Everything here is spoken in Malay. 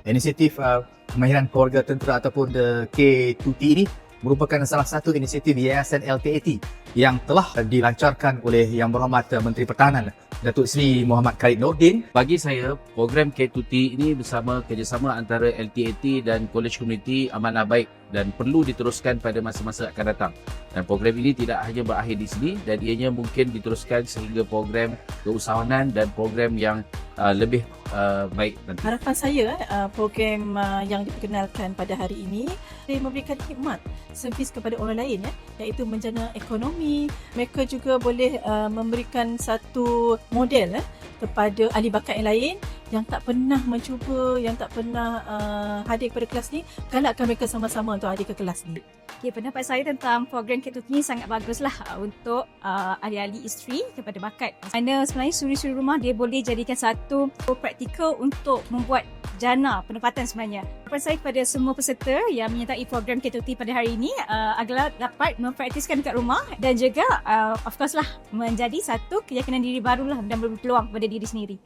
Inisiatif kemahiran keluarga tentera ataupun K2T ini merupakan salah satu inisiatif Yayasan LTAT yang telah dilancarkan oleh Yang Berhormat Menteri Pertahanan Datuk Seri Muhammad Khalid Nordin. Bagi saya, program K2T ini bersama kerjasama antara LTAT dan College Community amanah baik dan perlu diteruskan pada masa-masa akan datang. Dan program ini tidak hanya berakhir di sini dan ianya mungkin diteruskan sehingga program keusahawanan dan program yang lebih baik nanti. Harapan saya program yang diperkenalkan pada hari ini dia memberikan khidmat servis kepada orang lain iaitu menjana ekonomi. Mereka juga boleh memberikan satu model kepada ahli bakat yang lain yang tak pernah mencuba, yang tak pernah hadir kepada kelas ni, galakkan mereka sama-sama untuk hadir ke kelas ni. Okay, pendapat saya tentang program K2T ni sangat baguslah untuk ahli-ahli isteri kepada bakat. Kerana sebenarnya suri-suri rumah dia boleh jadikan satu praktikal untuk membuat jana pendapatan sebenarnya. Harapan saya kepada semua peserta yang menyertai program K2T pada hari ini agar dapat mempraktiskan dekat rumah dan juga of course lah menjadi satu keyakinan diri barulah dan beri peluang kepada diri sendiri.